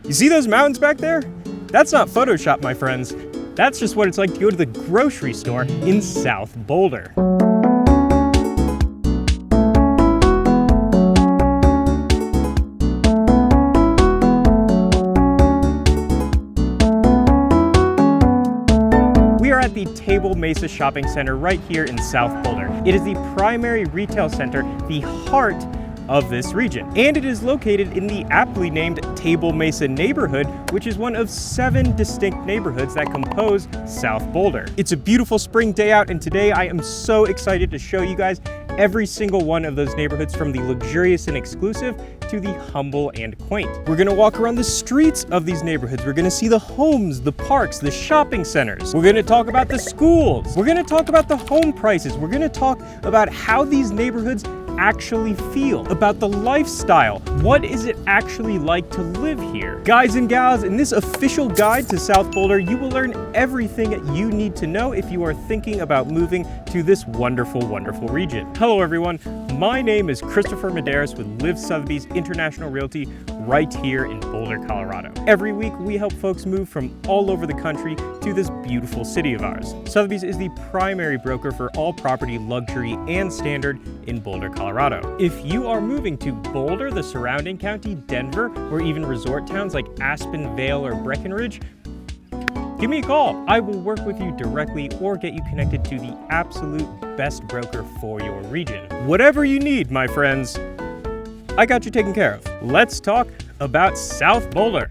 You see those mountains back there? That's not Photoshop, my friends. That's just what it's like to go to the grocery store in South Boulder. We are at the Table Mesa Shopping Center right here in South Boulder. It is the primary retail center, the heart of this region. And it is located in the aptly named Table Mesa neighborhood, which is one of 7 distinct neighborhoods that compose South Boulder. It's a beautiful spring day out, and today I am so excited to show you guys every single one of those neighborhoods, from the luxurious and exclusive to the humble and quaint. We're gonna walk around the streets of these neighborhoods. We're gonna see the homes, the parks, the shopping centers. We're gonna talk about the schools. We're gonna talk about the home prices. We're gonna talk about how these neighborhoods actually feel, about the lifestyle. What is it actually like to live here? Guys and gals, in this official guide to South Boulder, you will learn everything you need to know if you are thinking about moving to this wonderful, wonderful region. Hello everyone, my name is Christopher Madaras with Live Sotheby's International Realty right here in Boulder, Colorado. Every week we help folks move from all over the country to this beautiful city of ours. Sotheby's is the primary broker for all property, luxury, and standard in Boulder, Colorado. If you are moving to Boulder, the surrounding county, Denver, or even resort towns like Aspen, Vail, or Breckenridge, give me a call. I will work with you directly or get you connected to the absolute best broker for your region. Whatever you need, my friends, I got you taken care of. Let's talk about South Boulder.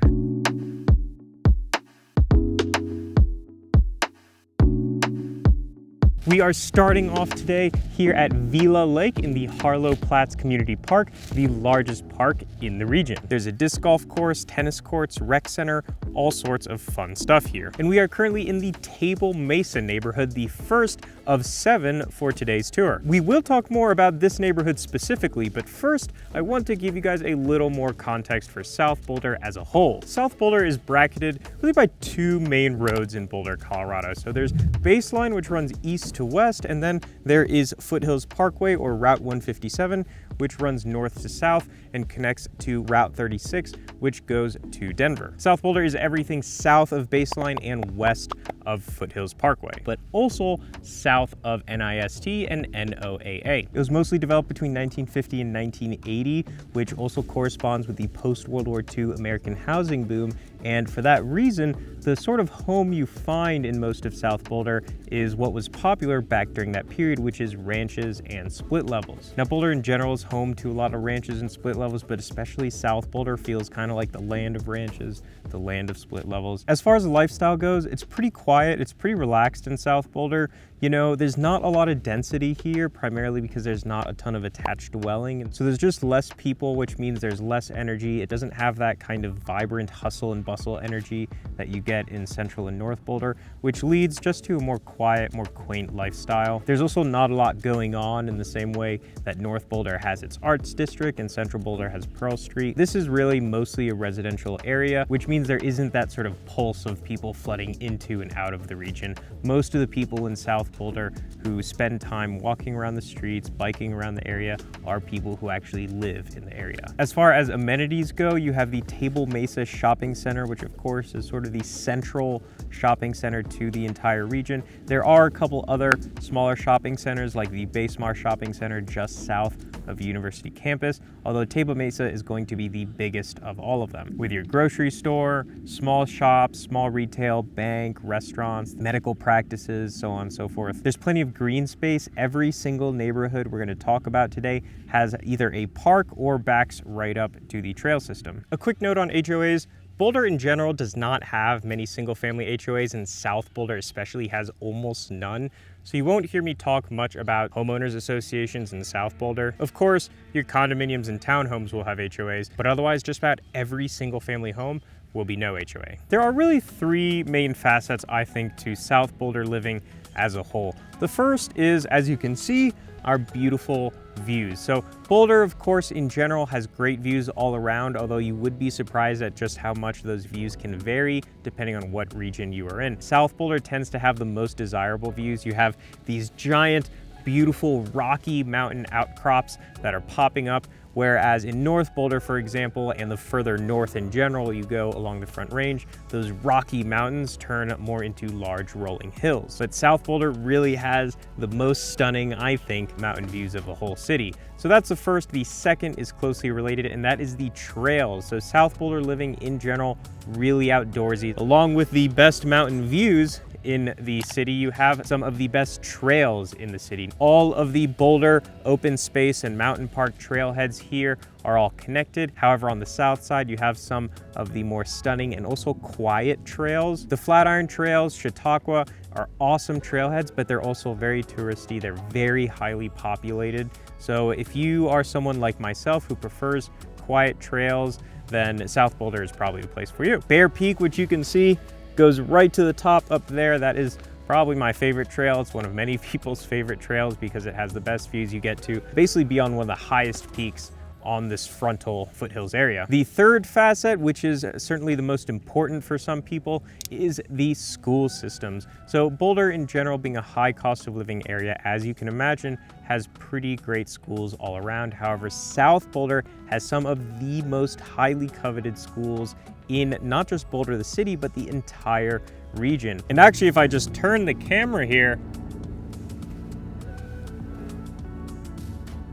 We are starting off today here at Vila Lake in the Harlow Platts Community Park, the largest park in the region. There's a disc golf course, tennis courts, rec center, all sorts of fun stuff here. And we are currently in the Table Mesa neighborhood, the first of 7 for today's tour. We will talk more about this neighborhood specifically, but first I want to give you guys a little more context for South Boulder as a whole. South Boulder is bracketed really by 2 main roads in Boulder, Colorado. So there's Baseline, which runs east to west, and then there is Foothills Parkway, or Route 157, which runs north to south and connects to Route 36, which goes to Denver. South Boulder is everything south of Baseline and west of Foothills Parkway, but also south of NIST and NOAA. It was mostly developed between 1950 and 1980, which also corresponds with the post-World War II American housing boom. And for that reason, the sort of home you find in most of South Boulder is what was popular back during that period, which is ranches and split levels. Now, Boulder in general is home to a lot of ranches and split levels, but especially South Boulder feels kind of like the land of ranches, the land of split levels. As far as the lifestyle goes, it's pretty quiet, it's pretty relaxed in South Boulder. You know, there's not a lot of density here, primarily because there's not a ton of attached dwelling. And so there's just less people, which means there's less energy. It doesn't have that kind of vibrant hustle and bustle energy that you get in Central and North Boulder, which leads just to a more quiet, more quaint lifestyle. There's also not a lot going on in the same way that North Boulder has its arts district and Central Boulder has Pearl Street. This is really mostly a residential area, which means there isn't that sort of pulse of people flooding into and out of the region. Most of the people in South Boulder who spend time walking around the streets, biking around the area, are people who actually live in the area. As far as amenities go, you have the Table Mesa Shopping Center, which of course is sort of the central shopping center to the entire region. There are a couple other smaller shopping centers like the Basemar Shopping Center just south of University campus, although Table Mesa is going to be the biggest of all of them, with your grocery store, small shops, small retail, bank, restaurants, medical practices, so on and so forth. There's plenty of green space. Every single neighborhood we're going to talk about today has either a park or backs right up to the trail system. A quick note on HOAs. Boulder in general does not have many single-family HOAs, and South Boulder especially has almost none. So you won't hear me talk much about homeowners associations in South Boulder. Of course, your condominiums and townhomes will have HOAs, but otherwise just about every single-family home will be no HOA. There are really 3 main facets, I think, to South Boulder living as a whole. The first is, as you can see, our beautiful views. So Boulder, of course, in general has great views all around, although you would be surprised at just how much those views can vary depending on what region you are in. South Boulder tends to have the most desirable views. You have these giant, beautiful rocky mountain outcrops that are popping up Whereas in North Boulder, for example, and the further north in general you go along the Front Range, those rocky mountains turn more into large rolling hills. But South Boulder really has the most stunning, I think, mountain views of the whole city. So that's the first. The second is closely related, and that is the trails. So South Boulder living in general, really outdoorsy. Along with the best mountain views in the city, you have some of the best trails in the city. All of the Boulder open space and mountain park trailheads here are all connected. However, on the south side, you have some of the more stunning and also quiet trails. The Flatiron trails, Chautauqua, are awesome trailheads, but they're also very touristy. They're very highly populated. So if you are someone like myself who prefers quiet trails, then South Boulder is probably the place for you. Bear Peak, which you can see, goes right to the top up there. That is probably my favorite trail. It's one of many people's favorite trails because it has the best views. You get to basically be on one of the highest peaks on this frontal foothills area. The third facet, which is certainly the most important for some people, is the school systems. So Boulder in general, being a high cost of living area, as you can imagine, has pretty great schools all around. However, South Boulder has some of the most highly coveted schools in not just Boulder the city, but the entire region. And actually, if I just turn the camera here,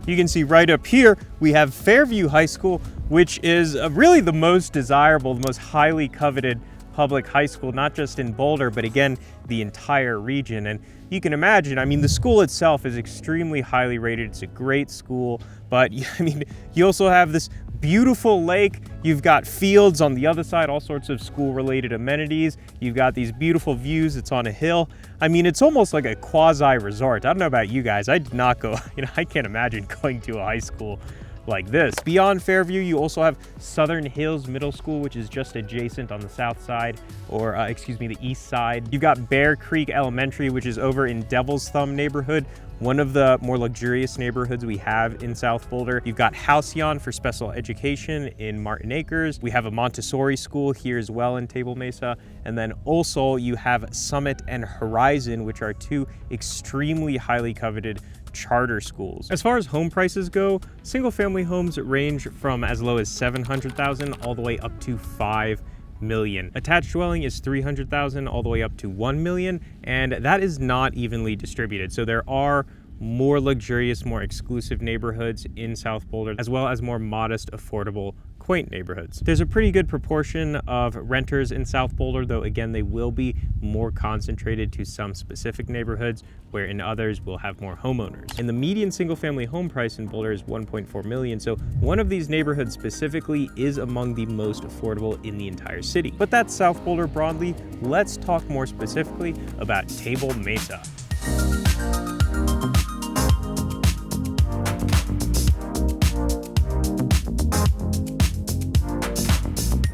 you can see right up here, we have Fairview High School, which is really the most desirable, the most highly coveted public high school, not just in Boulder, but again, the entire region. And you can imagine, I mean, the school itself is extremely highly rated. It's a great school, but I mean, you also have this beautiful lake. You've got fields on the other side, all sorts of school-related amenities. You've got these beautiful views. It's on a hill. I mean, it's almost like a quasi-resort. I don't know about you guys. I did not go, I can't imagine going to a high school like this. Beyond Fairview, you also have Southern Hills Middle School, which is just adjacent on the south side, or the east side. You've got Bear Creek Elementary, which is over in Devil's Thumb neighborhood, one of the more luxurious neighborhoods we have in South Boulder. You've got Halcyon for special education in Martin Acres. We have a Montessori school here as well in Table Mesa. And then also you have Summit and Horizon, which are two extremely highly coveted charter schools. As far as home prices go, single family homes range from as low as $700,000 all the way up to $5 million. Attached dwelling is $300,000 all the way up to $1 million, and that is not evenly distributed. So there are more luxurious, more exclusive neighborhoods in South Boulder, as well as more modest, affordable, quaint neighborhoods. There's a pretty good proportion of renters in South Boulder, though again, they will be more concentrated to some specific neighborhoods, where in others we'll have more homeowners. And the median single family home price in Boulder is $1.4 million. So one of these neighborhoods specifically is among the most affordable in the entire city. But that's South Boulder broadly. Let's talk more specifically about Table Mesa.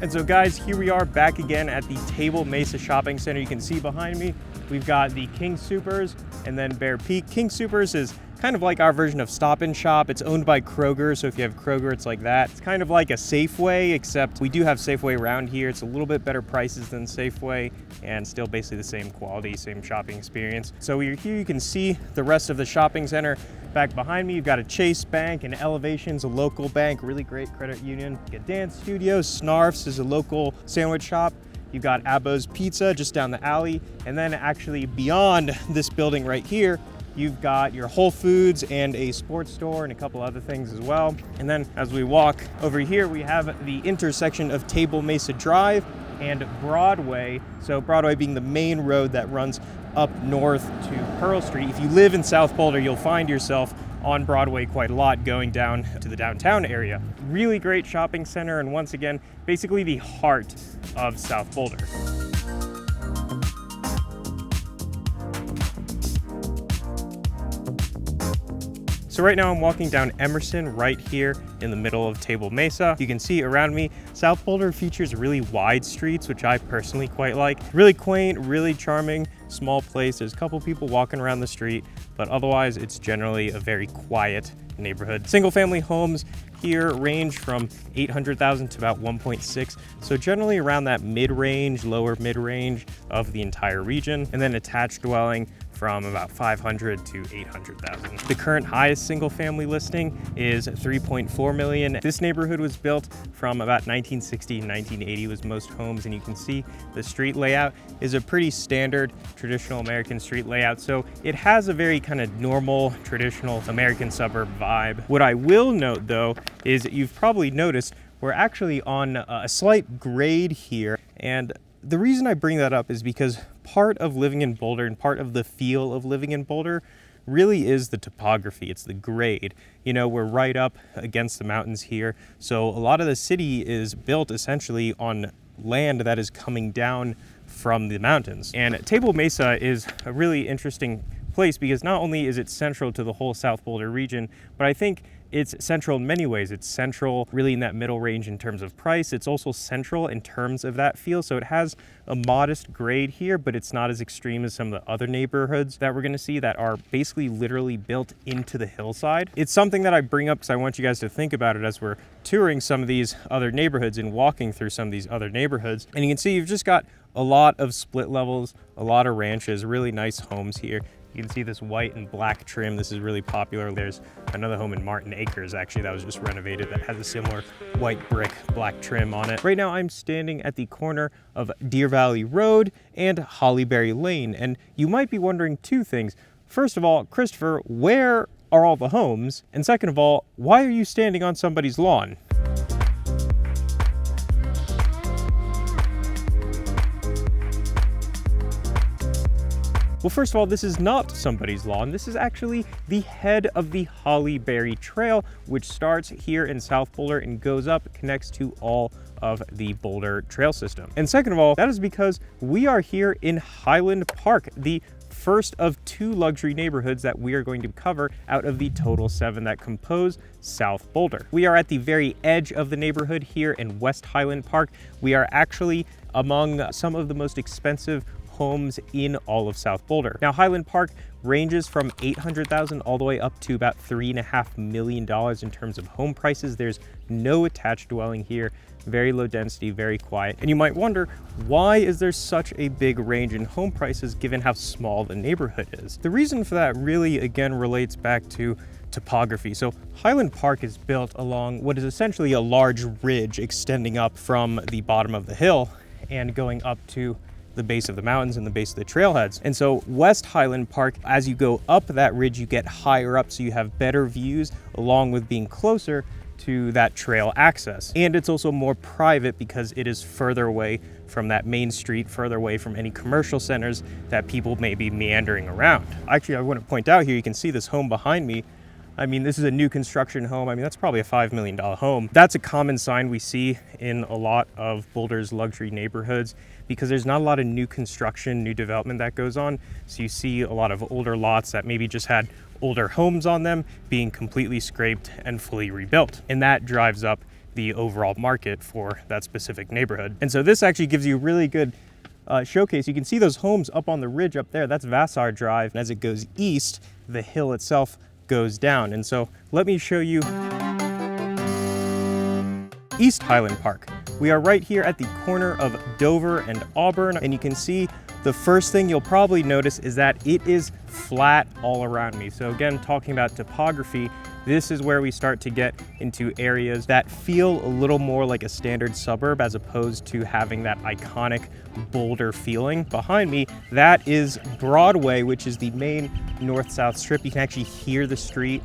And so guys, here we are back again at the Table Mesa Shopping Center. You can see behind me, we've got the King Soopers and then Bear Peak. King Soopers is kind of like our version of Stop and Shop. It's owned by Kroger, so if you have Kroger, it's like that. It's kind of like a Safeway, except we do have Safeway around here. It's a little bit better prices than Safeway and still basically the same quality, same shopping experience. So here you can see the rest of the shopping center. Back behind me, you've got a Chase Bank, and Elevation's a local bank, really great credit union. You got Dance Studio, Snarf's is a local sandwich shop. You've got Abbo's Pizza just down the alley. And then actually beyond this building right here, you've got your Whole Foods and a sports store and a couple other things as well. And then as we walk over here, we have the intersection of Table Mesa Drive and Broadway. So Broadway being the main road that runs up north to Pearl Street. If you live in South Boulder, you'll find yourself on Broadway quite a lot going down to the downtown area. Really great shopping center, and once again, basically the heart of South Boulder. So right now I'm walking down Emerson right here in the middle of Table Mesa. You can see around me, South Boulder features really wide streets, which I personally quite like. Really quaint, really charming, small place. There's a couple people walking around the street, but otherwise it's generally a very quiet neighborhood. Single family homes here range from $800,000 to about 1.6. So generally around that mid-range, lower mid-range of the entire region. And then attached dwelling from about 500 to 800,000. The current highest single family listing is 3.4 million. This neighborhood was built from about 1960 and 1980 was most homes, and you can see the street layout is a pretty standard traditional American street layout. So it has a very kind of normal traditional American suburb vibe. What I will note though is you've probably noticed we're actually on a slight grade here, and the reason I bring that up is because part of living in Boulder and part of the feel of living in Boulder really is the topography. It's the grade. You know, we're right up against the mountains here, so a lot of the city is built essentially on land that is coming down from the mountains. And Table Mesa is a really interesting place because not only is it central to the whole South Boulder region, but I think it's central in many ways. It's central really in that middle range in terms of price. It's also central in terms of that feel. So it has a modest grade here, but it's not as extreme as some of the other neighborhoods that we're gonna see that are basically literally built into the hillside. It's something that I bring up because I want you guys to think about it as we're touring some of these other neighborhoods and walking through some of these other neighborhoods. And you can see you've just got a lot of split levels, a lot of ranches, really nice homes here. You can see this white and black trim. This is really popular. There's another home in Martin Acres, actually, that was just renovated that has a similar white brick, black trim on it. Right now, I'm standing at the corner of Deer Valley Road and Hollyberry Lane. And you might be wondering two things. First of all, Christopher, where are all the homes? And second of all, why are you standing on somebody's lawn? Well, first of all, this is not somebody's lawn. This is actually the head of the Hollyberry Trail, which starts here in South Boulder and goes up, connects to all of the Boulder trail system. And second of all, that is because we are here in Highland Park, the first of two luxury neighborhoods that we are going to cover out of the total 7 that compose South Boulder. We are at the very edge of the neighborhood here in West Highland Park. We are actually among some of the most expensive homes in all of South Boulder. Now, Highland Park ranges from $800,000 all the way up to about $3.5 million in terms of home prices. There's no attached dwelling here, very low density, very quiet. And you might wonder, why is there such a big range in home prices given how small the neighborhood is? The reason for that really, again, relates back to topography. So Highland Park is built along what is essentially a large ridge extending up from the bottom of the hill and going up to the base of the mountains and the base of the trailheads. And so West Highland Park, as you go up that ridge, you get higher up, so you have better views along with being closer to that trail access. And it's also more private because it is further away from that main street, further away from any commercial centers that people may be meandering around. Actually, I want to point out here, you can see this home behind me. I mean, this is a new construction home. I mean, that's probably a $5 million home. That's a common sign we see in a lot of Boulder's luxury neighborhoods because there's not a lot of new construction, new development that goes on. So you see a lot of older lots that maybe just had older homes on them being completely scraped and fully rebuilt. And that drives up the overall market for that specific neighborhood. And so this actually gives you a really good showcase. You can see those homes up on the ridge up there. That's Vassar Drive. And as it goes east, the hill itself goes down. And so let me show you East Highland Park. We are right here at the corner of Dover and Auburn, and you can see the first thing you'll probably notice is that it is flat all around me. So again, talking about topography, this is where we start to get into areas that feel a little more like a standard suburb as opposed to having that iconic Boulder feeling. Behind me, that is Broadway, which is the main north-south strip. You can actually hear the street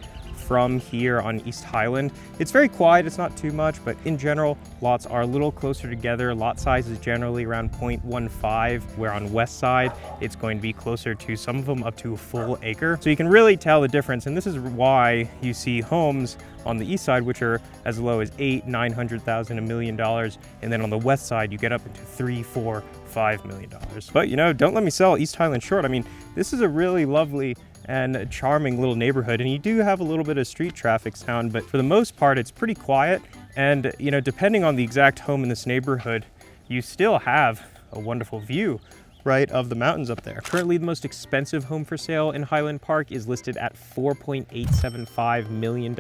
from here on East Highland. It's very quiet, it's not too much, but in general, lots are a little closer together. Lot size is generally around 0.15, where on west side, it's going to be closer to some of them up to a full acre. So you can really tell the difference, and this is why you see homes on the east side, which are as low as $800,000, $900,000, $1 million, and then on the west side, you get up into $3, $4, $5 million. But you know, don't let me sell East Highland short. I mean, this is a really lovely and a charming little neighborhood, and you do have a little bit of street traffic sound, but for the most part it's pretty quiet. And you know, depending on the exact home in this neighborhood, you still have a wonderful view, right, of the mountains up there. Currently, the most expensive home for sale in Highland Park is listed at $4.875 million.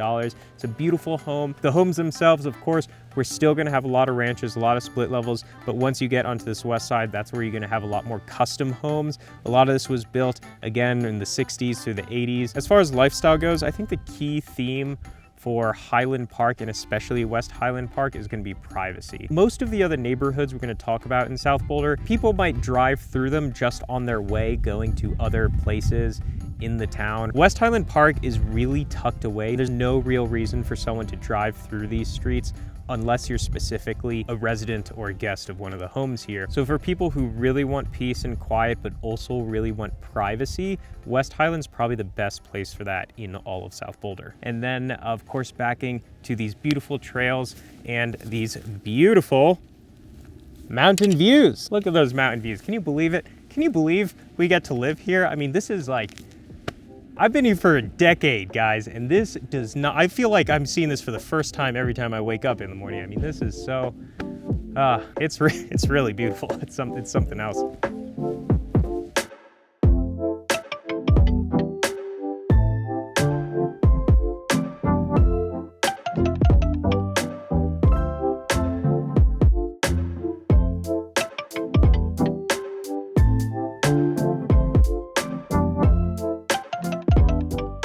It's a beautiful home. The homes themselves, of course, We're still gonna have a lot of ranches, a lot of split levels, but once you get onto this west side, that's where you're gonna have a lot more custom homes. A lot of this was built, again, in the 60s through the 80s. As far as lifestyle goes, I think the key theme for Highland Park, and especially West Highland Park, is gonna be privacy. Most of the other neighborhoods we're gonna talk about in South Boulder, people might drive through them just on their way going to other places in the town. West Highland Park is really tucked away. There's no real reason for someone to drive through these streets unless you're specifically a resident or a guest of one of the homes here. So for people who really want peace and quiet, but also really want privacy, West Highland's probably the best place for that in all of South Boulder. And then, of course, backing to these beautiful trails and these beautiful mountain views. Look at those mountain views. Can you believe it? Can you believe we get to live here? I mean, this is like, I've been here for a decade, guys, and this does not, I feel like I'm seeing this for the first time every time I wake up in the morning. I mean, this is so, it's really beautiful. It's something else.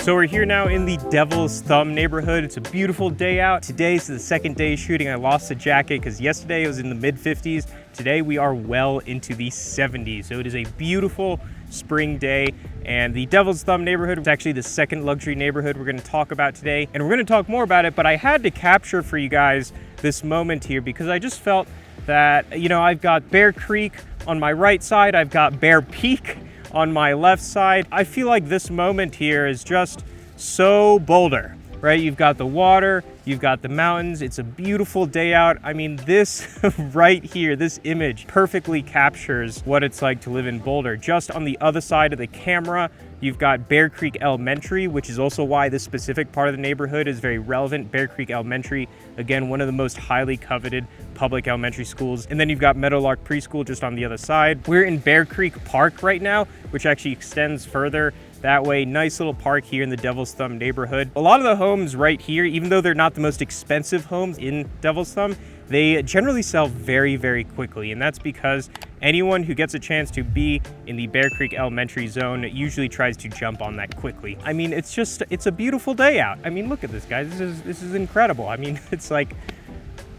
So we're here now in the Devil's Thumb neighborhood. It's a beautiful day out. Today's the second day shooting. I lost the jacket because yesterday it was in the mid 50s. Today we are well into the 70s. So it is a beautiful spring day. And the Devil's Thumb neighborhood is actually the second luxury neighborhood we're gonna talk about today. And we're gonna talk more about it, but I had to capture for you guys this moment here because I just felt that, you know, I've got Bear Creek on my right side, I've got Bear Peak on my left side. I feel like this moment here is just so Boulder, right? You've got the water, you've got the mountains, it's a beautiful day out. I mean, this right here, this image perfectly captures what it's like to live in Boulder. Just on the other side of the camera, you've got Bear Creek Elementary, which is also why this specific part of the neighborhood is very relevant. Bear Creek Elementary, again, one of the most highly coveted public elementary schools. And then you've got Meadowlark Preschool just on the other side. We're in Bear Creek Park right now, which actually extends further that way. Nice little park here in the Devil's Thumb neighborhood. A lot of the homes right here, even though they're not the most expensive homes in Devil's Thumb, they generally sell very, very quickly. And that's because anyone who gets a chance to be in the Bear Creek Elementary zone usually tries to jump on that quickly. I mean, it's a beautiful day out. I mean, look at this, guys. This is incredible. I mean, it's like,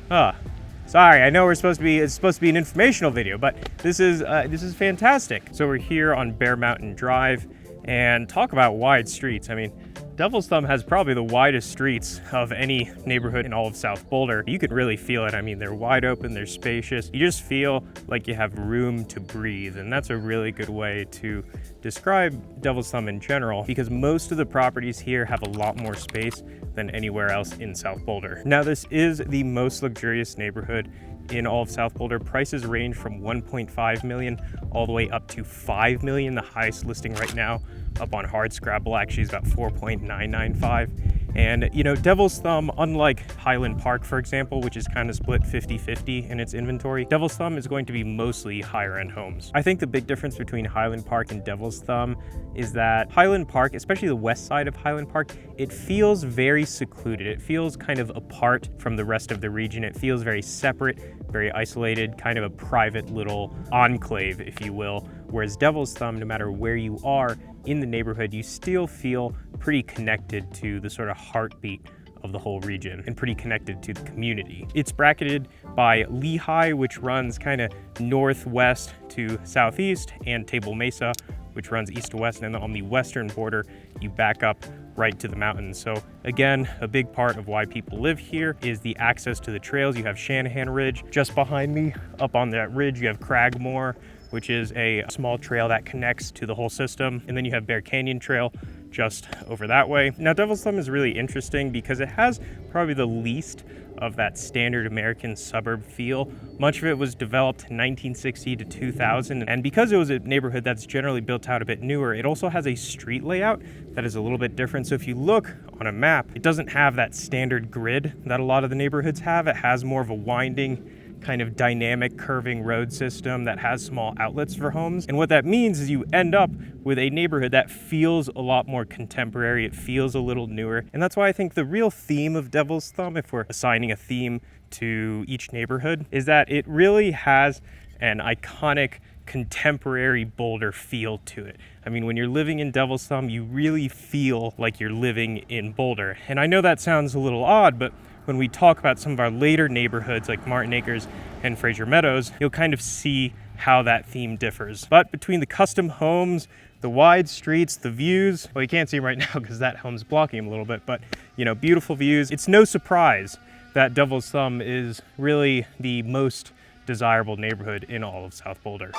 sorry, I know it's supposed to be an informational video, but this is fantastic. So we're here on Bear Mountain Drive, and talk about wide streets. I mean, Devil's Thumb has probably the widest streets of any neighborhood in all of South Boulder. You could really feel it. I mean, they're wide open, they're spacious. You just feel like you have room to breathe, and that's a really good way to describe Devil's Thumb in general, because most of the properties here have a lot more space than anywhere else in South Boulder. Now, this is the most luxurious neighborhood in all of South Boulder. Prices range from 1.5 million all the way up to 5 million. The highest listing right now up on Hardscrabble actually is about 4.995. And you know, Devil's Thumb, unlike Highland Park, for example, which is kind of split 50-50 in its inventory, Devil's Thumb is going to be mostly higher end homes. I think the big difference between Highland Park and Devil's Thumb is that Highland Park, especially the west side of Highland Park, it feels very secluded. It feels kind of apart from the rest of the region. It feels very separate, very isolated, kind of a private little enclave, if you will. Whereas Devil's Thumb, no matter where you are in the neighborhood, you still feel pretty connected to the sort of heartbeat of the whole region and pretty connected to the community. It's bracketed by Lehigh, which runs kind of northwest to southeast, and Table Mesa, which runs east to west. And then on the western border, you back up right to the mountains. So again, a big part of why people live here is the access to the trails. You have Shanahan Ridge just behind me. Up on that ridge, you have Cragmore, which is a small trail that connects to the whole system. And then you have Bear Canyon Trail just over that way. Now, Devil's Thumb is really interesting because it has probably the least of that standard American suburb feel. Much of it was developed 1960 to 2000. And because it was a neighborhood that's generally built out a bit newer, it also has a street layout that is a little bit different. So if you look on a map, it doesn't have that standard grid that a lot of the neighborhoods have. It has more of a winding kind of dynamic curving road system that has small outlets for homes. And what that means is you end up with a neighborhood that feels a lot more contemporary. It feels a little newer. And that's why I think the real theme of Devil's Thumb, if we're assigning a theme to each neighborhood, is that it really has an iconic contemporary Boulder feel to it. I mean, when you're living in Devil's Thumb, you really feel like you're living in Boulder. And I know that sounds a little odd, but when we talk about some of our later neighborhoods like Martin Acres and Frasier Meadows, you'll kind of see how that theme differs. But between the custom homes, the wide streets, the views, well, you can't see them right now because that home's blocking them a little bit, but you know, beautiful views. It's no surprise that Devil's Thumb is really the most desirable neighborhood in all of South Boulder.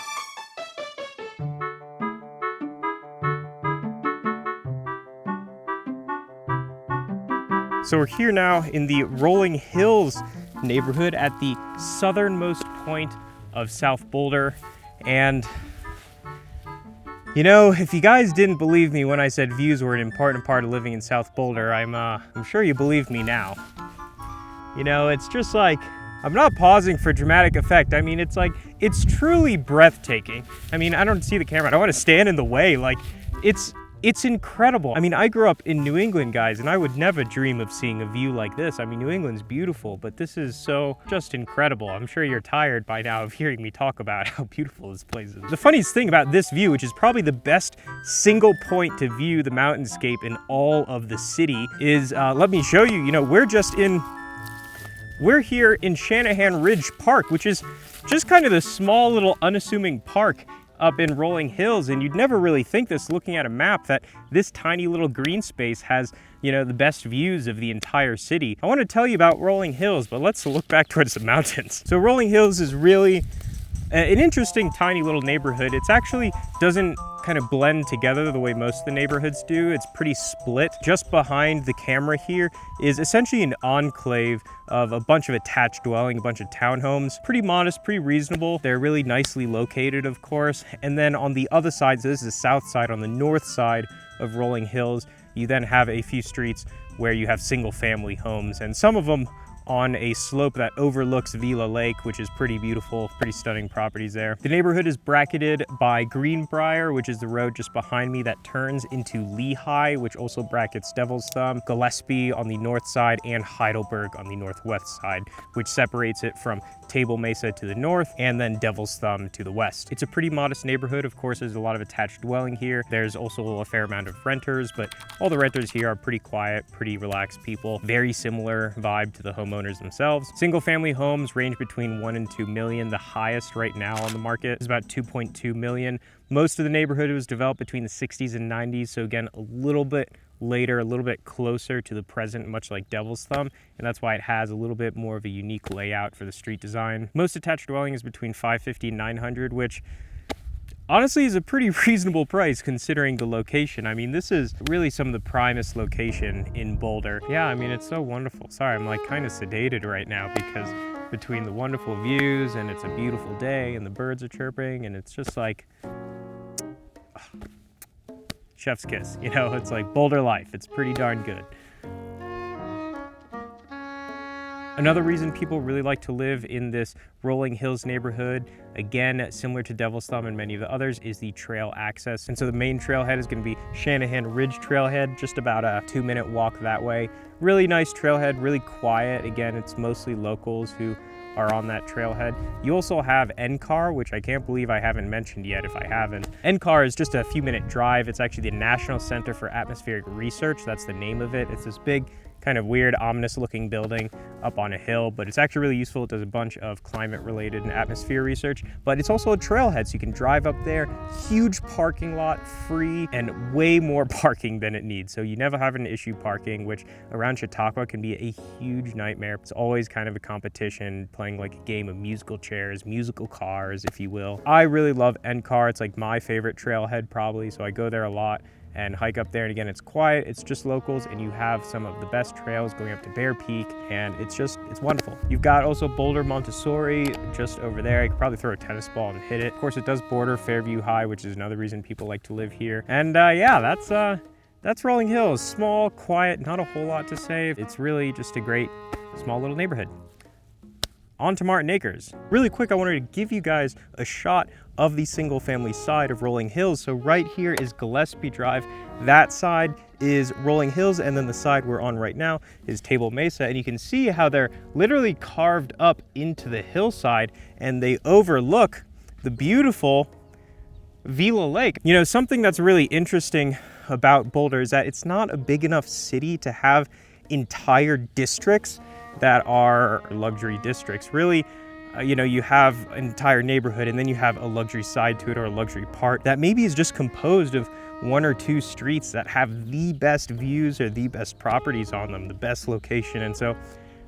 So we're here now in the Rolling Hills neighborhood at the southernmost point of South Boulder. And you know, if you guys didn't believe me when I said views were an important part of living in South Boulder, I'm sure you believe me now. You know, it's just like, I'm not pausing for dramatic effect. I mean, it's truly breathtaking. I mean, I don't see the camera. I don't want to stand in the way. Like, it's incredible. I mean, I grew up in New England, guys, and I would never dream of seeing a view like this. I mean, New England's beautiful, but this is so just incredible. I'm sure you're tired by now of hearing me talk about how beautiful this place is. The funniest thing about this view, which is probably the best single point to view the mountainscape in all of the city, is, let me show you, you know, we're here in Shanahan Ridge Park, which is just kind of the small little unassuming park up in Rolling Hills. And you'd never really think this looking at a map, that this tiny little green space has, you know, the best views of the entire city. I want to tell you about Rolling Hills, but let's look back towards the mountains. So Rolling Hills is really an interesting tiny little neighborhood. It's actually doesn't kind of blend together the way most of the neighborhoods do. It's pretty split. Just behind the camera here is essentially an enclave of a bunch of attached dwelling, a bunch of townhomes. Pretty modest, pretty reasonable. They're really nicely located, of course. And then on the other side, so this is the south side, on the north side of Rolling Hills, you then have a few streets where you have single family homes, and some of them on a slope that overlooks Vila Lake, which is pretty beautiful, pretty stunning properties there. The neighborhood is bracketed by Greenbrier, which is the road just behind me that turns into Lehigh, which also brackets Devil's Thumb, Gillespie on the north side, and Heidelberg on the northwest side, which separates it from Table Mesa to the north, and then Devil's Thumb to the west. It's a pretty modest neighborhood. Of course, there's a lot of attached dwelling here. There's also a fair amount of renters, but all the renters here are pretty quiet, pretty relaxed people. Very similar vibe to the homeowners themselves. Single family homes range between 1 and 2 million. The highest right now on the market is about 2.2 million. Most of the neighborhood was developed between the 60s and 90s. So again, a little bit later, a little bit closer to the present, much like Devil's Thumb, and that's why it has a little bit more of a unique layout for the street design. Most attached dwelling is between 550 and 900, which honestly is a pretty reasonable price considering the location. I mean, this is really some of the primest location in Boulder. Yeah, I mean, it's so wonderful. Sorry, I'm like kind of sedated right now because between the wonderful views and it's a beautiful day and the birds are chirping and it's just like, chef's kiss, you know, it's like Boulder life. It's pretty darn good. Another reason people really like to live in this Rolling Hills neighborhood, again, similar to Devil's Thumb and many of the others, is the trail access. And so the main trailhead is going to be Shanahan Ridge Trailhead, just about a 2-minute walk that way. Really nice trailhead, really quiet. Again, it's mostly locals who are on that trailhead. You also have NCAR, which I can't believe I haven't mentioned yet if I haven't. NCAR is just a few minute drive. It's actually the National Center for Atmospheric Research. That's the name of it. It's this big, kind of weird, ominous looking building up on a hill, but it's actually really useful. It does a bunch of climate related and atmosphere research, but it's also a trailhead, so you can drive up there. Huge parking lot, free, and way more parking than it needs. So you never have an issue parking, which around Chautauqua can be a huge nightmare. It's always kind of a competition, playing like a game of musical chairs, musical cars, if you will. I really love NCAR. It's like my favorite trailhead probably, so I go there a lot and hike up there. And again, it's quiet, it's just locals, and you have some of the best trails going up to Bear Peak, and it's wonderful. You've got also Boulder Montessori just over there. You could probably throw a tennis ball and hit it. Of course, it does border Fairview High, which is another reason people like to live here. And yeah, that's Rolling Hills. Small, quiet, not a whole lot to say. It's really just a great small little neighborhood. on to Martin Acres. Really quick, I wanted to give you guys a shot of the single family side of Rolling Hills. So right here is Gillespie Drive. That side is Rolling Hills, and then the side we're on right now is Table Mesa. And you can see how they're literally carved up into the hillside, and they overlook the beautiful Vila Lake. You know, something that's really interesting about Boulder is that it's not a big enough city to have entire districts that are luxury districts. Really, you know, you have an entire neighborhood and then you have a luxury side to it or a luxury part that maybe is just composed of one or two streets that have the best views or the best properties on them, the best location. And so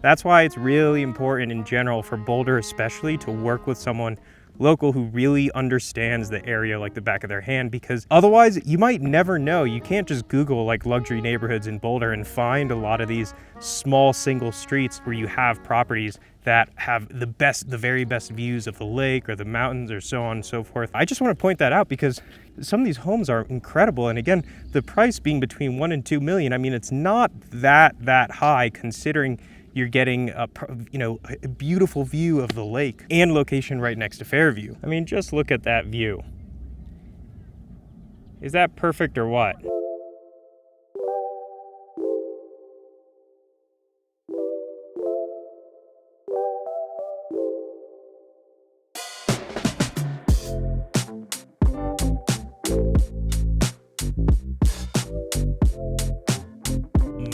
that's why it's really important in general for Boulder especially to work with someone local who really understands the area like the back of their hand, because otherwise you might never know. You can't just Google like luxury neighborhoods in Boulder and find a lot of these small single streets where you have properties that have the very best views of the lake or the mountains or so on and so forth. I just want to point that out because some of these homes are incredible. And again, the price being between 1 and 2 million, I mean, it's not that high considering you're getting a beautiful view of the lake and location right next to Fairview. I mean, just look at that view. Is that perfect or what?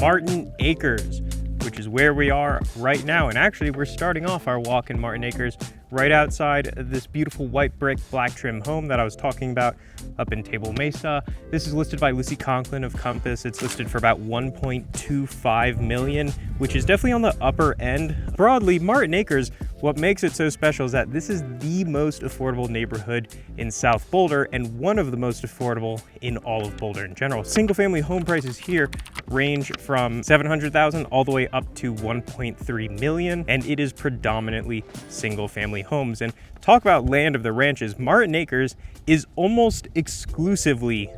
Martin Acres, which is where we are right now. And actually, we're starting off our walk in Martin Acres right outside this beautiful white brick black trim home that I was talking about up in Table Mesa. This is listed by Lucy Conklin of Compass. It's listed for about 1.25 million, which is definitely on the upper end. Broadly, Martin Acres, what makes it so special is that this is the most affordable neighborhood in South Boulder and one of the most affordable in all of Boulder in general. Single family home prices here range from $700,000 all the way up to 1.3 million, and it is predominantly single family homes. And talk about land of the ranches, Martin Acres is almost exclusively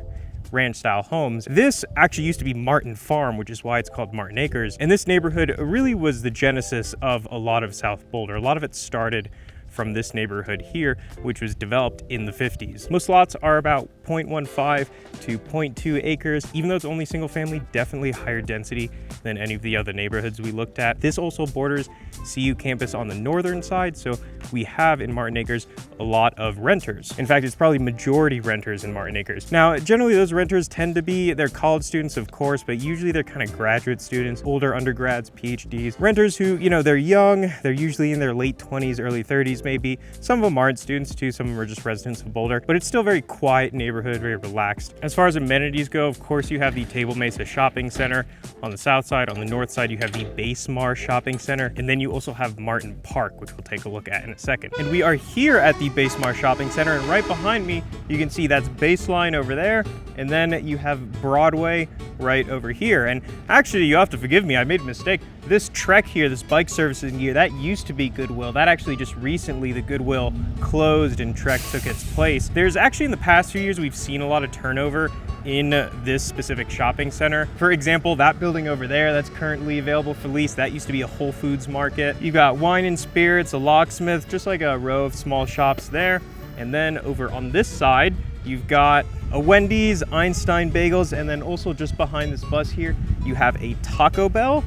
ranch style homes. This actually used to be Martin Farm, which is why it's called Martin Acres. And this neighborhood really was the genesis of a lot of South Boulder. A lot of it started from this neighborhood here, which was developed in the 50s. Most lots are about 0.15 to 0.2 acres. Even though it's only single family, definitely higher density than any of the other neighborhoods we looked at. This also borders CU campus on the northern side, so we have in Martin Acres a lot of renters. In fact, it's probably majority renters in Martin Acres. Now, generally those renters tend to be, they're college students of course, but usually they're kind of graduate students, older undergrads, PhDs. Renters who, you know, they're young, they're usually in their late 20s, early 30s maybe. Some of them aren't students too, some of them are just residents of Boulder, but it's still a very quiet neighborhood, very relaxed. As far as amenities go, of course, you have the Table Mesa Shopping Center on the south side. On the north side, you have the Basemar Shopping Center, and then you also have Martin Park, which we'll take a look at in a second. And we are here at the Basemar Shopping Center, and right behind me, you can see that's Baseline over there, and then you have Broadway right over here. And actually, you have to forgive me, I made a mistake. This Trek here, this bike servicing gear, that used to be Goodwill. That actually just recently, the Goodwill closed and Trek took its place. There's actually in the past few years, we've seen a lot of turnover in this specific shopping center. For example, that building over there that's currently available for lease, that used to be a Whole Foods market. You've got wine and spirits, a locksmith, just like a row of small shops there. And then over on this side, you've got a Wendy's, Einstein Bagels, and then also just behind this bus here, you have a Taco Bell.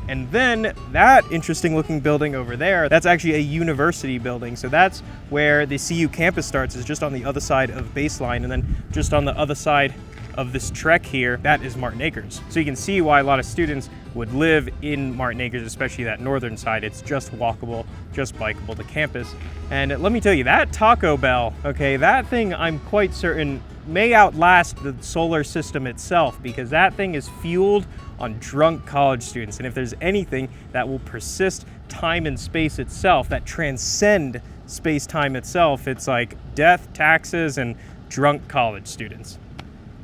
And then that interesting looking building over there, that's actually a university building. So that's where the CU campus starts, is just on the other side of Baseline. And then just on the other side of this Trek here, that is Martin Acres. So you can see why a lot of students would live in Martin Acres, especially that northern side. It's just walkable, just bikeable to campus. And let me tell you, that Taco Bell, okay, that thing I'm quite certain may outlast the solar system itself, because that thing is fueled on drunk college students. And if there's anything that will persist time and space itself, that transcend space-time itself, it's like death, taxes, and drunk college students.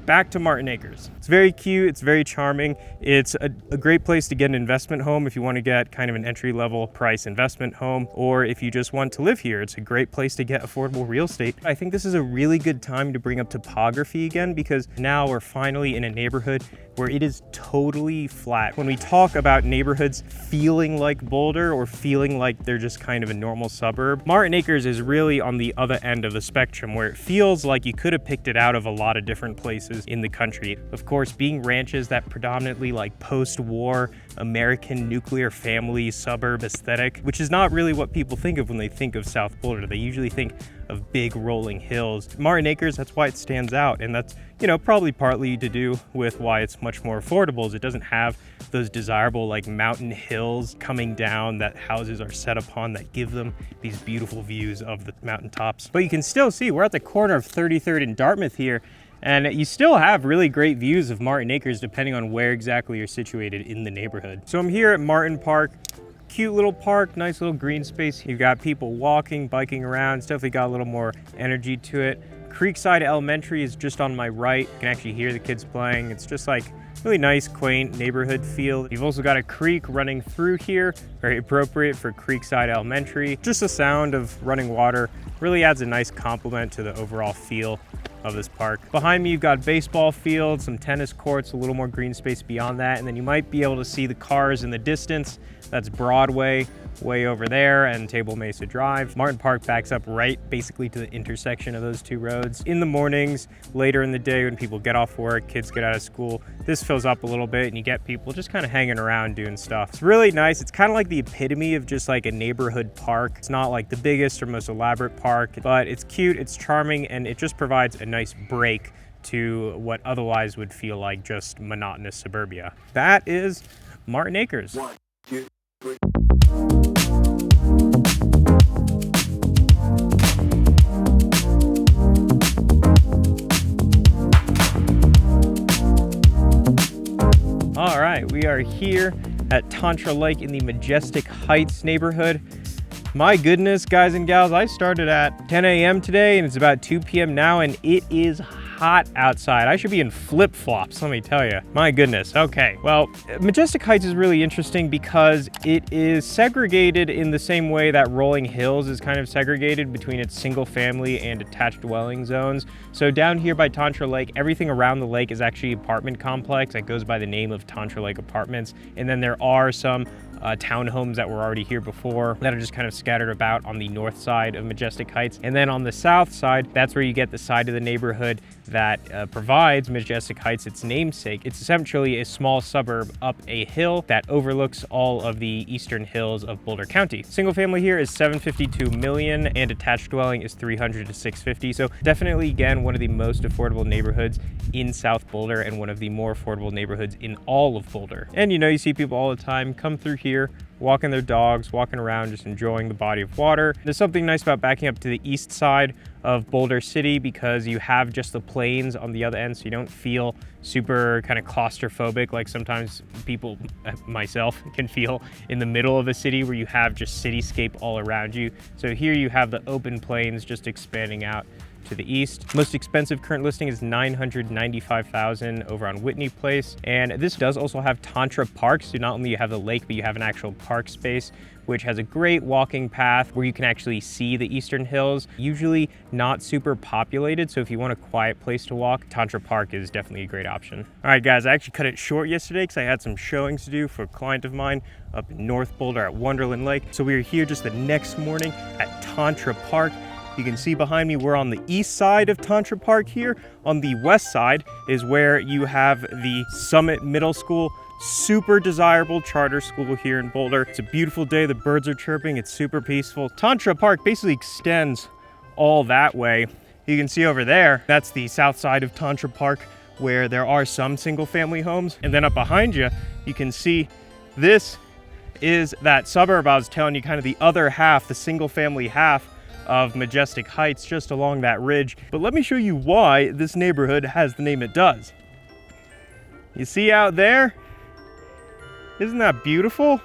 back to Martin Acres. It's very cute, it's very charming. It's a great place to get an investment home if you want to get kind of an entry-level price investment home, or if you just want to live here. It's a great place to get affordable real estate. I think this is a really good time to bring up topography again, because now we're finally in a neighborhood where it is totally flat. When we talk about neighborhoods feeling like Boulder or feeling like they're just kind of a normal suburb, Martin Acres is really on the other end of the spectrum, where it feels like you could have picked it out of a lot of different places in the country. Of course, being ranches, that predominantly like post-war American nuclear family suburb aesthetic, which is not really what people think of when they think of South Boulder. They usually think of big rolling hills. Martin Acres, that's why it stands out, and that's, you know, probably partly to do with why it's much more affordable, is it doesn't have those desirable like mountain hills coming down that houses are set upon that give them these beautiful views of the mountaintops. But you can still see we're at the corner of 33rd and Dartmouth here, and you still have really great views of Martin Acres depending on where exactly you're situated in the neighborhood. So I'm here at Martin Park. Cute little park, nice little green space. You've got people walking, biking around. It's definitely got a little more energy to it. Creekside Elementary is just on my right. You can actually hear the kids playing. It's just like really nice, quaint neighborhood feel. You've also got a creek running through here, very appropriate for Creekside Elementary. Just the sound of running water really adds a nice complement to the overall feel of this park. Behind me, you've got baseball fields, some tennis courts, a little more green space beyond that, and then you might be able to see the cars in the distance. That's Broadway way over there and Table Mesa Drive. Martin Park backs up right basically to the intersection of those two roads. In the mornings, later in the day when people get off work, kids get out of school, this fills up a little bit and you get people just kind of hanging around doing stuff. It's really nice. It's kind of like the epitome of just like a neighborhood park. It's not like the biggest or most elaborate park, but it's cute, it's charming, and it just provides a nice break to what otherwise would feel like just monotonous suburbia. That is Martin Acres. 1, 2, 3. All right, we are here at Tantra Lake in the Majestic Heights neighborhood. My goodness, guys and gals, I started at 10 a.m. today and it's about 2 p.m. now, and it is hot outside. I should be in flip-flops, let me tell you. My goodness. Okay, well, Majestic Heights is really interesting because it is segregated in the same way that Rolling Hills is kind of segregated between its single family and attached dwelling zones. So down here by Tantra Lake, everything around the lake is actually apartment complex that goes by the name of Tantra Lake Apartments. And then there are some townhomes that were already here before that are just kind of scattered about on the north side of Majestic Heights. And then on the south side, that's where you get the side of the neighborhood that provides Majestic Heights its namesake. It's essentially a small suburb up a hill that overlooks all of the eastern hills of Boulder County. Single family here is $752 million and attached dwelling is $300 to $650. So definitely, again, one of the most affordable neighborhoods in South Boulder and one of the more affordable neighborhoods in all of Boulder. And you know, you see people all the time come through here, walking their dogs, walking around, just enjoying the body of water. There's something nice about backing up to the east side of Boulder City because you have just the plains on the other end, so you don't feel super kind of claustrophobic like sometimes people, myself, can feel in the middle of a city where you have just cityscape all around you. So here you have the open plains just expanding out to the east. Most expensive current listing is $995,000 over on Whitney Place. And this does also have Tantra Park. So not only you have the lake, but you have an actual park space, which has a great walking path where you can actually see the eastern hills. Usually not super populated, so if you want a quiet place to walk, Tantra Park is definitely a great option. All right, guys, I actually cut it short yesterday because I had some showings to do for a client of mine up in North Boulder at Wonderland Lake. So we were here just the next morning at Tantra Park. You can see behind me, we're on the east side of Tantra Park here. On the west side is where you have the Summit Middle School, super desirable charter school here in Boulder. It's a beautiful day, the birds are chirping, it's super peaceful. Tantra Park basically extends all that way. You can see over there, that's the south side of Tantra Park where there are some single family homes. And then up behind you, you can see this is that suburb I was telling you, kind of the other half, the single family half of Majestic Heights, just along that ridge. But let me show you why this neighborhood has the name it does. You see out there? Isn't that beautiful?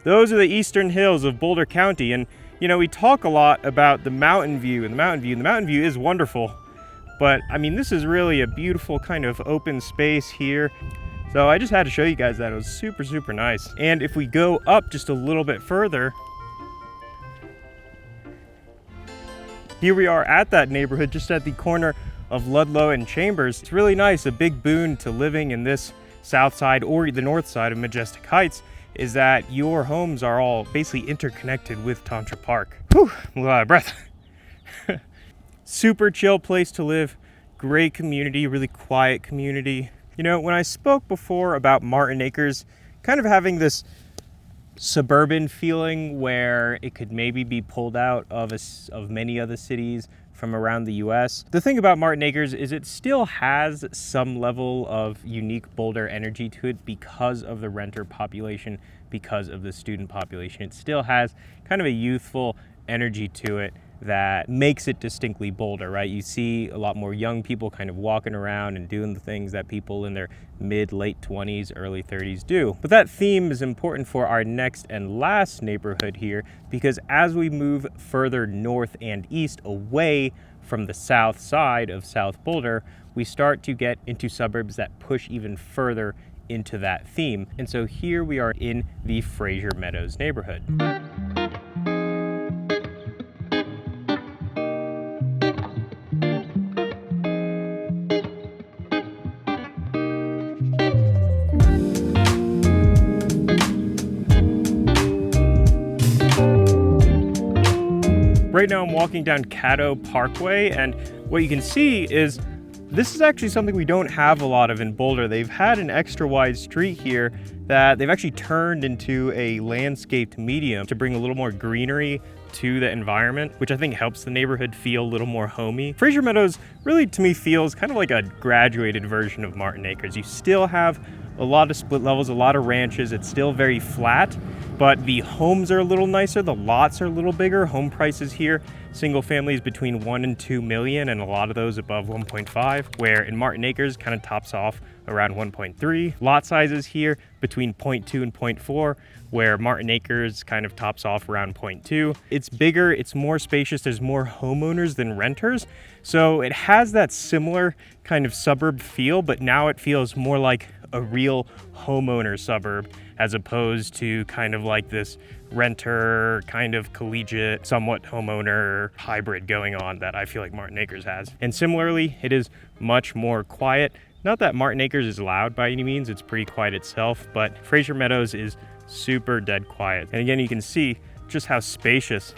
Those are the eastern hills of Boulder County. And you know, we talk a lot about the mountain view and the mountain view, and the mountain view is wonderful. But I mean, this is really a beautiful kind of open space here. So I just had to show you guys that. It was super, super nice. And if we go up just a little bit further, here we are at that neighborhood, just at the corner of Ludlow and Chambers. It's really nice. A big boon to living in this south side or the north side of Majestic Heights is that your homes are all basically interconnected with Tantra Park. Whew, I'm a lot of breath. Super chill place to live, great community, really quiet community. You know, when I spoke before about Martin Acres kind of having this suburban feeling where it could maybe be pulled out of many other cities from around the US. The thing about Martin Acres is it still has some level of unique Boulder energy to it because of the renter population, because of the student population. It still has kind of a youthful energy to it that makes it distinctly Boulder, right? You see a lot more young people kind of walking around and doing the things that people in their late 20s, early 30s do. But that theme is important for our next and last neighborhood here, because as we move further north and east away from the south side of South Boulder, we start to get into suburbs that push even further into that theme. And so here we are in the Frasier Meadows neighborhood. Right now I'm walking down Caddo Parkway, and what you can see is this is actually something we don't have a lot of in Boulder. They've had an extra wide street here that they've actually turned into a landscaped medium to bring a little more greenery to the environment, which I think helps the neighborhood feel a little more homey. Frasier Meadows really, to me, feels kind of like a graduated version of Martin Acres. You still have a lot of split levels, a lot of ranches. It's still very flat, but the homes are a little nicer. The lots are a little bigger. Home prices here, single families between 1 and 2 million, and a lot of those above 1.5, where in Martin Acres kind of tops off around 1.3. Lot sizes here between 0.2 and 0.4, where Martin Acres kind of tops off around 0.2. It's bigger, it's more spacious, there's more homeowners than renters. So it has that similar kind of suburb feel, but now it feels more like a real homeowner suburb as opposed to kind of like this renter kind of collegiate, somewhat homeowner hybrid going on that I feel like Martin Acres has. And similarly, it is much more quiet. Not that Martin Acres is loud by any means, it's pretty quiet itself, but Frasier Meadows is super dead quiet. And again, you can see just how spacious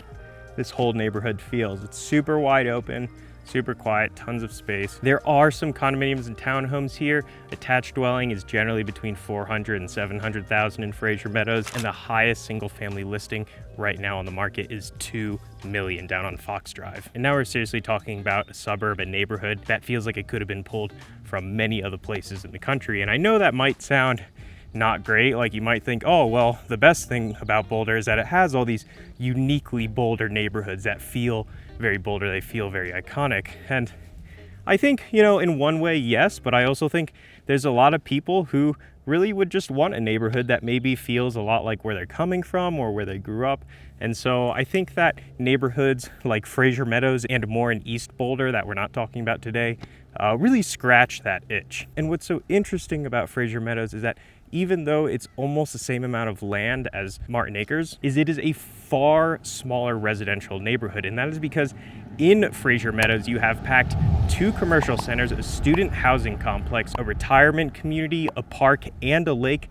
this whole neighborhood feels. It's super wide open, super quiet, tons of space. There are some condominiums and townhomes here. Attached dwelling is generally between 400 and 700,000 in Frasier Meadows, and the highest single family listing right now on the market is 2 million down on Fox Drive. And now we're seriously talking about a suburb, a neighborhood that feels like it could have been pulled from many other places in the country. And I know that might sound not great. Like you might think, oh, well, the best thing about Boulder is that it has all these uniquely Boulder neighborhoods that feel very Boulder, they feel very iconic. And I think, you know, in one way, yes, but I also think there's a lot of people who really would just want a neighborhood that maybe feels a lot like where they're coming from or where they grew up. And so I think that neighborhoods like Frasier Meadows and more in East Boulder that we're not talking about today really scratch that itch. And what's so interesting about Frasier Meadows is that even though it's almost the same amount of land as Martin Acres, it is a far smaller residential neighborhood. And that is because in Frasier Meadows, you have packed 2 commercial centers, a student housing complex, a retirement community, a park, and a lake.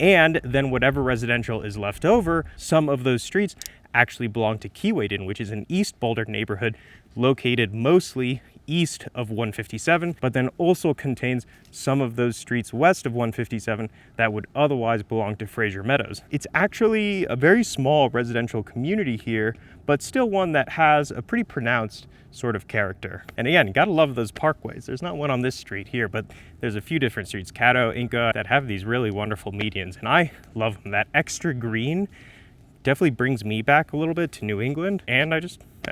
And then whatever residential is left over, some of those streets actually belong to Keewaydin, which is an East Boulder neighborhood located mostly east of 157, but then also contains some of those streets west of 157 that would otherwise belong to Frasier Meadows. It's actually a very small residential community here, but still one that has a pretty pronounced sort of character. And again, you gotta love those parkways. There's not one on this street here, but there's a few different streets, Caddo, Inca, that have these really wonderful medians, and I love them. That extra green definitely brings me back a little bit to New England, and I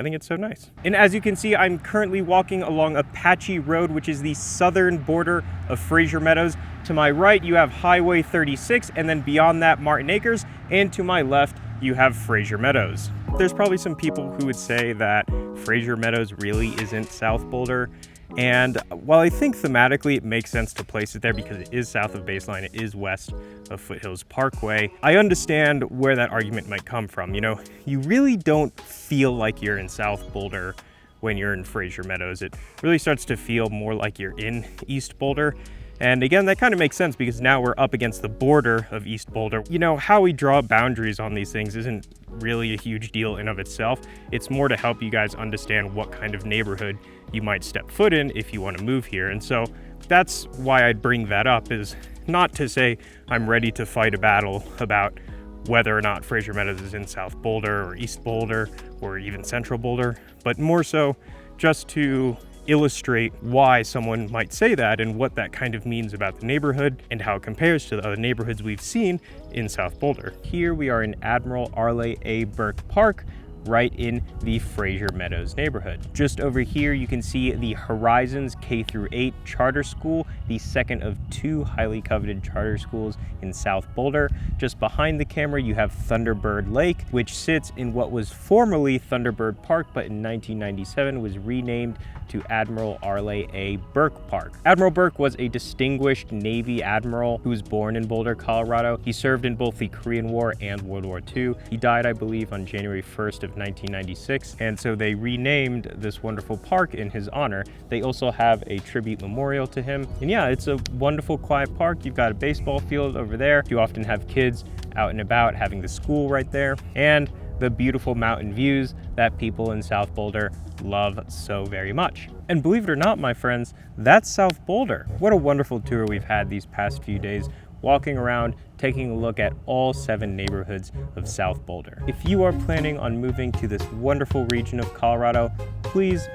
think it's so nice. And as you can see, I'm currently walking along Apache Road, which is the southern border of Frasier Meadows. To my right, you have Highway 36, and then beyond that, Martin Acres, and to my left, you have Frasier Meadows. There's probably some people who would say that Frasier Meadows really isn't South Boulder, And while I think thematically it makes sense to place it there because it is south of Baseline, it is west of Foothills Parkway, I understand where that argument might come from. You know, you really don't feel like you're in South Boulder when you're in Frasier Meadows. It really starts to feel more like you're in East Boulder. And again, that kind of makes sense because now we're up against the border of East Boulder. You know, how we draw boundaries on these things isn't really a huge deal in of itself. It's more to help you guys understand what kind of neighborhood you might step foot in if you want to move here. And so that's why I'd bring that up, is not to say I'm ready to fight a battle about whether or not Frasier Meadows is in South Boulder or East Boulder or even Central Boulder, but more so just to illustrate why someone might say that and what that kind of means about the neighborhood and how it compares to the other neighborhoods we've seen in South Boulder. Here we are in Admiral Arleigh A. Burke Park, right in the Frasier Meadows neighborhood. Just over here, you can see the Horizons K-8 charter school, the second of two highly coveted charter schools in South Boulder. Just behind the camera, you have Thunderbird Lake, which sits in what was formerly Thunderbird Park, but in 1997 was renamed to Admiral Arleigh A. Burke Park. Admiral Burke was a distinguished Navy admiral who was born in Boulder, Colorado. He served in both the Korean War and World War II. He died, I believe, on January 1st of 1996, and so they renamed this wonderful park in his honor. They also have a tribute memorial to him. And yeah, it's a wonderful, quiet park. You've got a baseball field over there. You often have kids out and about having the school right there, and the beautiful mountain views that people in South Boulder love so very much. And believe it or not, my friends, that's South Boulder. What a wonderful tour we've had these past few days, walking around, taking a look at all 7 neighborhoods of South Boulder. If you are planning on moving to this wonderful region of Colorado, please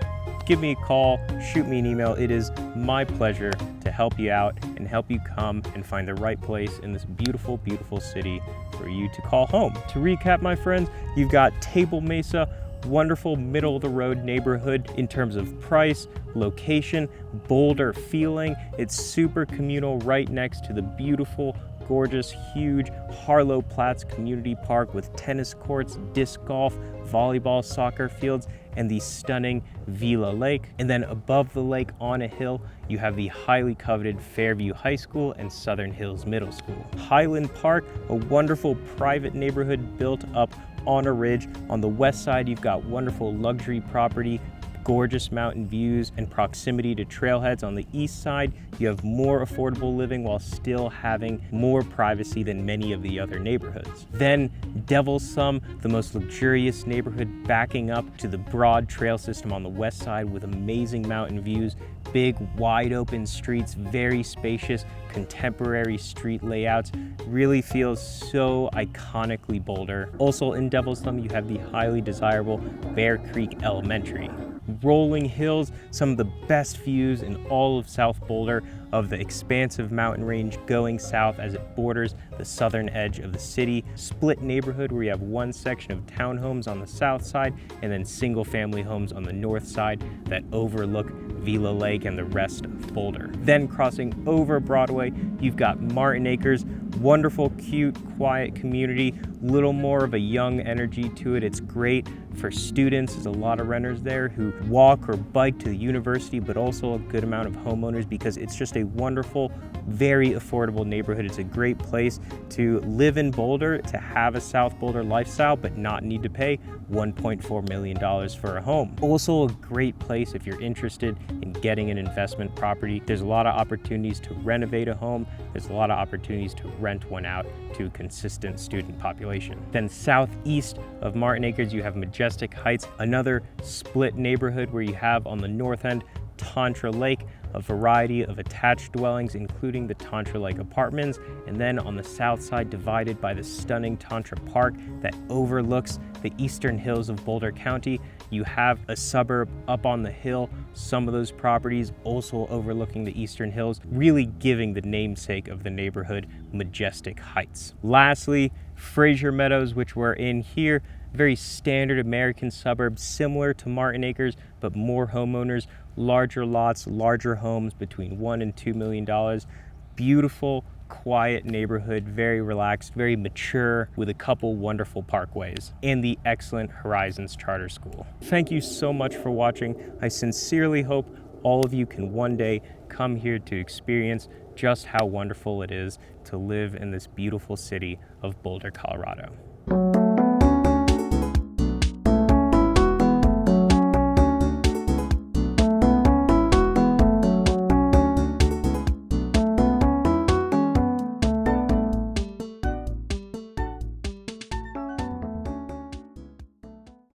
give me a call, shoot me an email. It is my pleasure to help you out and help you come and find the right place in this beautiful, beautiful city for you to call home. To recap, my friends, you've got Table Mesa, wonderful middle of the road neighborhood in terms of price, location, Boulder feeling. It's super communal right next to the beautiful, gorgeous, huge Harlow Platts Community Park with tennis courts, disc golf, volleyball, soccer fields, and the stunning Vila Lake. And then above the lake on a hill, you have the highly coveted Fairview High School and Southern Hills Middle School. Highland Park, a wonderful private neighborhood built up on a ridge. On the west side, you've got wonderful luxury property, gorgeous mountain views, and proximity to trailheads. On the east side, you have more affordable living while still having more privacy than many of the other neighborhoods. Then Devil's Thumb, the most luxurious neighborhood backing up to the broad trail system on the west side with amazing mountain views, big wide open streets, very spacious contemporary street layouts. Really feels so iconically Boulder. Also in Devil's Thumb, you have the highly desirable Bear Creek Elementary. Rolling hills, some of the best views in all of South Boulder of the expansive mountain range going south as it borders the southern edge of the city. Split neighborhood where you have one section of townhomes on the south side and then single family homes on the north side that overlook Vila Lake and the rest of Boulder. Then crossing over Broadway, you've got Martin Acres, wonderful, cute, quiet community, little more of a young energy to it. It's great for students. There's a lot of renters there who walk or bike to the university, but also a good amount of homeowners because it's just a wonderful, very affordable neighborhood. It's a great place to live in Boulder, to have a South Boulder lifestyle, but not need to pay $1.4 million for a home. Also a great place if you're interested in getting an investment property. There's a lot of opportunities to renovate a home. There's a lot of opportunities to rent one out to a consistent student population. Then southeast of Martin Acres, you have Majestic Heights, another split neighborhood where you have on the north end Tantra Lake, a variety of attached dwellings, including the Tantra Lake apartments, and then on the south side divided by the stunning Tantra Park that overlooks the eastern hills of Boulder County. You have a suburb up on the hill, some of those properties also overlooking the eastern hills, really giving the namesake of the neighborhood Majestic Heights. Lastly, Frasier Meadows, which we're in here, very standard American suburb, similar to Martin Acres, but more homeowners, larger lots, larger homes between $1 and $2 million. Beautiful, quiet neighborhood, very relaxed, very mature, with a couple wonderful parkways, and the excellent Horizons Charter School. Thank you so much for watching. I sincerely hope all of you can one day come here to experience just how wonderful it is to live in this beautiful city of Boulder, Colorado.